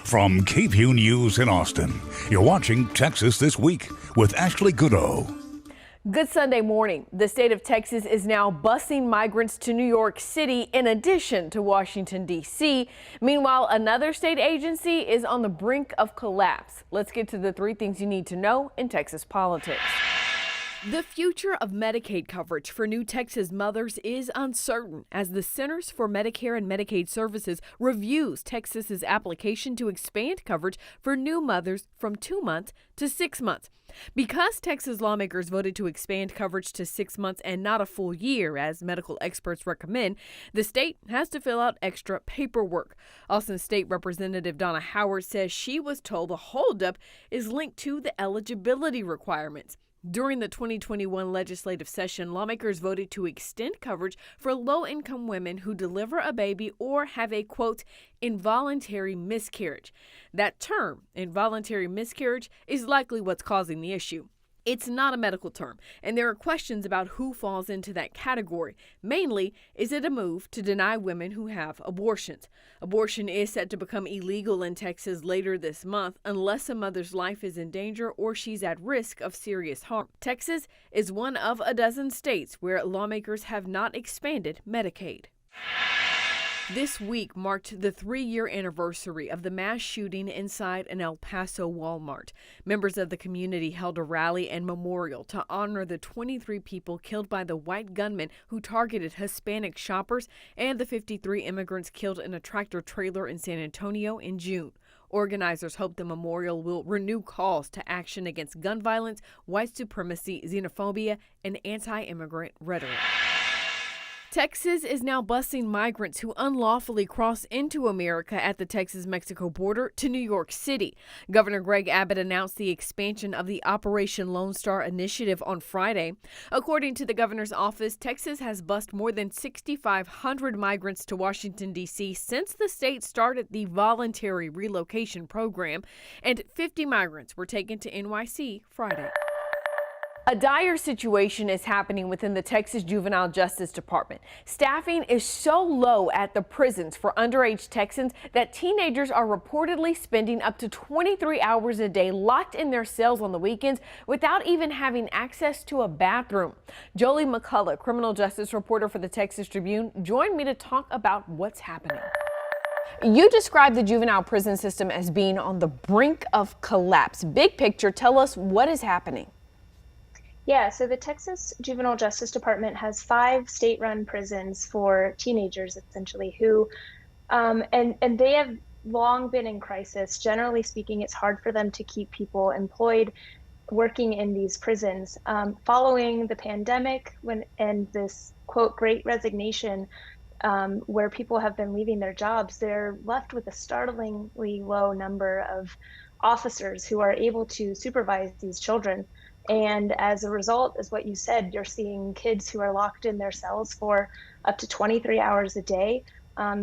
From KVUE News in Austin, you're watching Texas This Week with Ashley Goodo. Good Sunday morning. The state of Texas is now busing migrants to New York City in addition to Washington, D.C. Meanwhile, another state agency is on the brink of collapse. Let's get to the 3 things you need to know in Texas politics. The future of Medicaid coverage for new Texas mothers is uncertain as the Centers for Medicare and Medicaid Services reviews Texas's application to expand coverage for new mothers from 2 months to 6 months. Because Texas lawmakers voted to expand coverage to 6 months and not a full year, as medical experts recommend, the state has to fill out extra paperwork. Austin State Representative Donna Howard says she was told the holdup is linked to the eligibility requirements. During the 2021 legislative session, lawmakers voted to extend coverage for low-income women who deliver a baby or have a, quote, involuntary miscarriage. That term, involuntary miscarriage, is likely what's causing the issue. It's not a medical term, and there are questions about who falls into that category. Mainly, is it a move to deny women who have abortions? Abortion is set to become illegal in Texas later this month unless a mother's life is in danger or she's at risk of serious harm. Texas is one of a dozen states where lawmakers have not expanded Medicaid. This week marked the 3-year anniversary of the mass shooting inside an El Paso Walmart. Members of the community held a rally and memorial to honor the 23 people killed by the white gunman who targeted Hispanic shoppers and the 53 immigrants killed in a tractor trailer in San Antonio in June. Organizers hope the memorial will renew calls to action against gun violence, white supremacy, xenophobia, and anti-immigrant rhetoric. Texas is now busing migrants who unlawfully cross into America at the Texas-Mexico border to New York City. Governor Greg Abbott announced the expansion of the Operation Lone Star initiative on Friday. According to the governor's office, Texas has bused more than 6,500 migrants to Washington, D.C. since the state started the voluntary relocation program, and 50 migrants were taken to NYC Friday. A dire situation is happening within the Texas Juvenile Justice Department. Staffing is so low at the prisons for underage Texans that teenagers are reportedly spending up to 23 hours a day locked in their cells on the weekends without even having access to a bathroom. Jolie McCullough, criminal justice reporter for the Texas Tribune, joined me to talk about what's happening. You described the juvenile prison system as being on the brink of collapse. Big picture, tell us what is happening. Yeah, so the Texas Juvenile Justice Department has 5 state-run prisons for teenagers, essentially, who, and they have long been in crisis. Generally speaking, it's hard for them to keep people employed working in these prisons. Following the pandemic and this, quote, great resignation, where people have been leaving their jobs, they're left with a startlingly low number of officers who are able to supervise these children. And as a result, as what you said, you're seeing kids who are locked in their cells for up to 23 hours a day.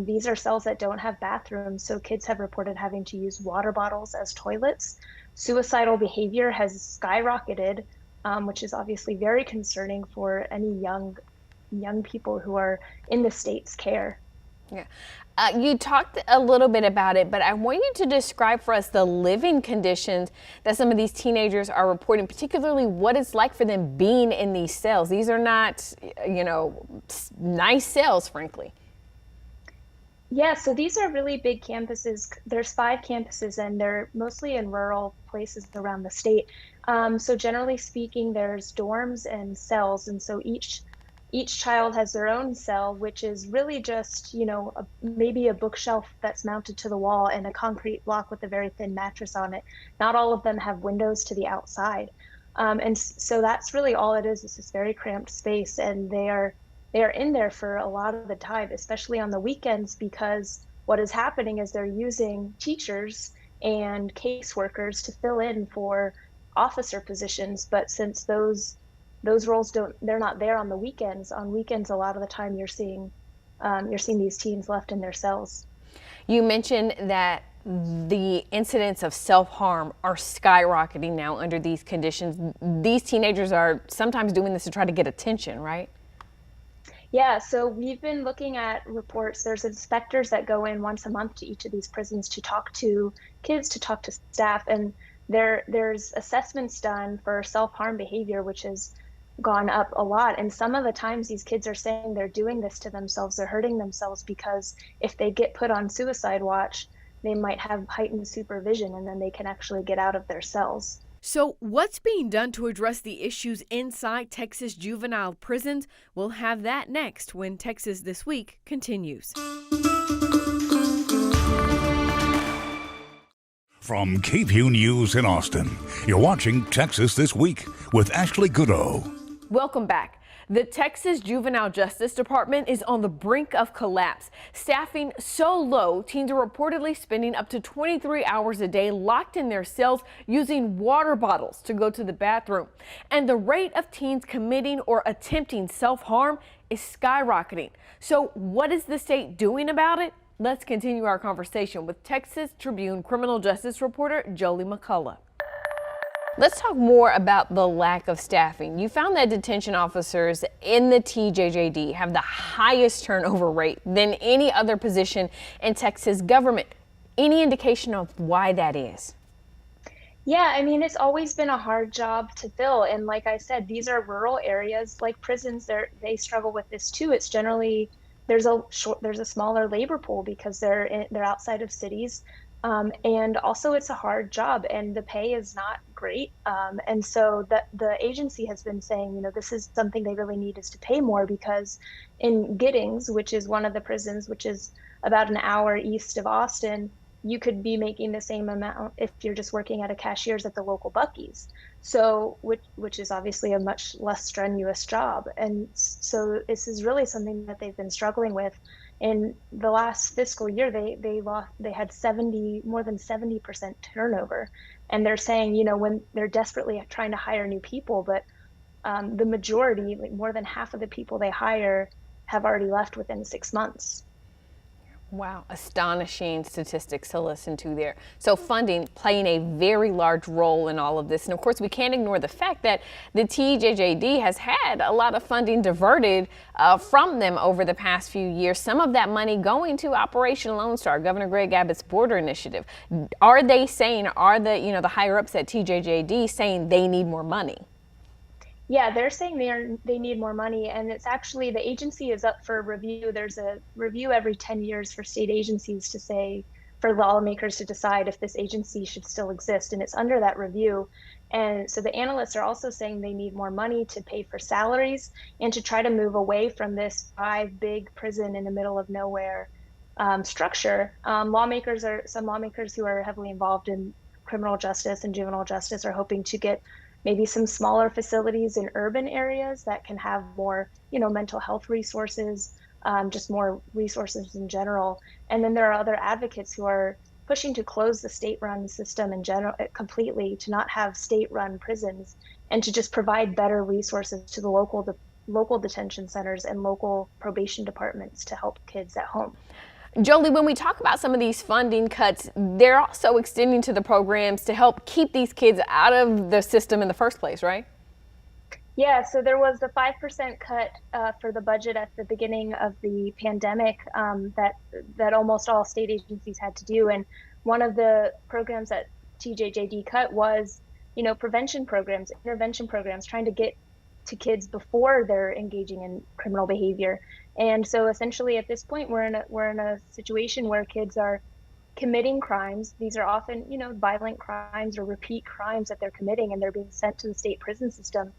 These are cells that don't have bathrooms, so kids have reported having to use water bottles as toilets. Suicidal behavior has skyrocketed, which is obviously very concerning for any young people who are in the state's care. Yeah. You talked a little bit about it, but I want you to describe for us the living conditions that some of these teenagers are reporting, particularly what it's like for them being in these cells. These are not, nice cells, frankly. Yeah, so these are really big campuses. There's 5 campuses, and they're mostly in rural places around the state. So generally speaking, there's dorms and cells, and so each child has their own cell, which is really just, maybe a bookshelf that's mounted to the wall and a concrete block with a very thin mattress on it. Not all of them have windows to the outside. And so that's really all it is this very cramped space. And they are in there for a lot of the time, especially on the weekends, because what is happening is they're using teachers and caseworkers to fill in for officer positions. But since those roles they're not there on the weekends. On weekends, a lot of the time you're seeing these teens left in their cells. You mentioned that the incidents of self-harm are skyrocketing now under these conditions. These teenagers are sometimes doing this to try to get attention, right? Yeah, so we've been looking at reports. There's inspectors that go in once a month to each of these prisons to talk to kids, to talk to staff, and there's assessments done for self-harm behavior, which has gone up a lot. And some of the times these kids are saying they're doing this to themselves, they're hurting themselves because if they get put on suicide watch, they might have heightened supervision and then they can actually get out of their cells. So, what's being done to address the issues inside Texas juvenile prisons? We'll have that next when Texas This Week continues. From KVUE News in Austin, you're watching Texas This Week with Ashley Goodo. Welcome back. The Texas Juvenile Justice Department is on the brink of collapse. Staffing so low, teens are reportedly spending up to 23 hours a day locked in their cells using water bottles to go to the bathroom. And the rate of teens committing or attempting self-harm is skyrocketing. So what is the state doing about it? Let's continue our conversation with Texas Tribune criminal justice reporter Jolie McCullough. Let's talk more about the lack of staffing. You found that detention officers in the TJJD have the highest turnover rate than any other position in Texas government. Any indication of why that is? Yeah, I mean, it's always been a hard job to fill. And like I said, these are rural areas like prisons. They struggle with this too. It's generally there's a smaller labor pool because they're outside of cities. And also it's a hard job and the pay is not great. And so the agency has been saying, this is something they really need is to pay more because in Giddings, which is one of the prisons, which is about an hour east of Austin, you could be making the same amount if you're just working at a cashier's at the local Buc-ee's. So, which is obviously a much less strenuous job. And so this is really something that they've been struggling with. In the last fiscal year, they had more than 70% turnover, and they're saying, when they're desperately trying to hire new people, but the majority, like more than half of the people they hire, have already left within 6 months. Wow, astonishing statistics to listen to there. So funding playing a very large role in all of this. And of course, we can't ignore the fact that the TJJD has had a lot of funding diverted from them over the past few years. Some of that money going to Operation Lone Star, Governor Greg Abbott's border initiative. Are the higher ups at TJJD saying they need more money? Yeah, they're saying they need more money, and it's actually the agency is up for review. There's a review every 10 years for state agencies for lawmakers to decide if this agency should still exist, and it's under that review. And so the analysts are also saying they need more money to pay for salaries and to try to move away from this 5 big prison in the middle of nowhere structure. Some lawmakers who are heavily involved in criminal justice and juvenile justice are hoping to get maybe some smaller facilities in urban areas that can have more, mental health resources, just more resources in general. And then there are other advocates who are pushing to close the state-run system in general completely, to not have state-run prisons, and to just provide better resources to the local detention centers and local probation departments to help kids at home. Jolie, when we talk about some of these funding cuts, they're also extending to the programs to help keep these kids out of the system in the first place, right? Yeah, so there was the 5% cut for the budget at the beginning of the pandemic that almost all state agencies had to do. And one of the programs that TJJD cut was, prevention programs, intervention programs, trying to get to kids before they're engaging in criminal behavior. And so essentially at this point, we're in a situation where kids are committing crimes. These are often, violent crimes or repeat crimes that they're committing, and they're being sent to the state prison system.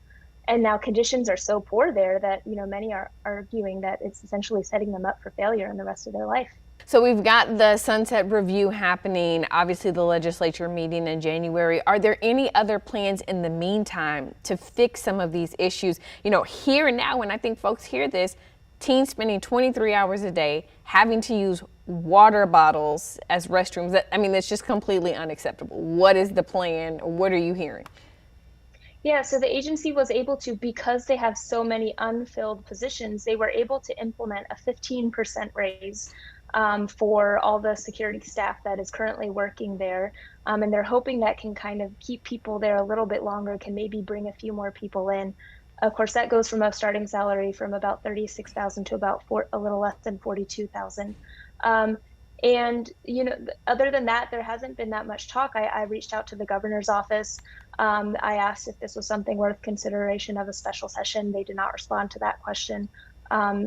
And now conditions are so poor there that, many are arguing that it's essentially setting them up for failure in the rest of their life. So we've got the Sunset Review happening, obviously the legislature meeting in January. Are there any other plans in the meantime to fix some of these issues? Here and now, when I think folks hear this, teens spending 23 hours a day having to use water bottles as restrooms. That's just completely unacceptable. What is the plan? What are you hearing? Yeah, so the agency was able to, because they have so many unfilled positions, they were able to implement a 15% raise for all the security staff that is currently working there. And they're hoping that can kind of keep people there a little bit longer, can maybe bring a few more people in. Of course, that goes from a starting salary from about 36,000 to about a little less than 42,000. And other than that, there hasn't been that much talk. I reached out to the governor's office. I asked if this was something worth consideration of a special session. They did not respond to that question,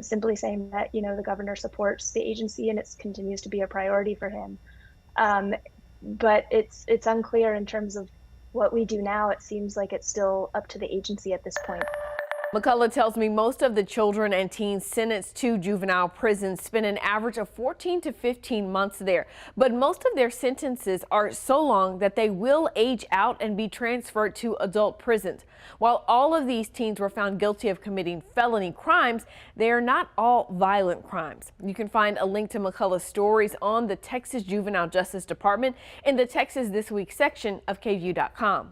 simply saying that the governor supports the agency and it continues to be a priority for him. But it's unclear in terms of what we do now. It seems like it's still up to the agency at this point. McCullough tells me most of the children and teens sentenced to juvenile prison spend an average of 14 to 15 months there. But most of their sentences are so long that they will age out and be transferred to adult prisons. While all of these teens were found guilty of committing felony crimes, they are not all violent crimes. You can find a link to McCullough's stories on the Texas Juvenile Justice Department in the Texas This Week section of KVUE.com.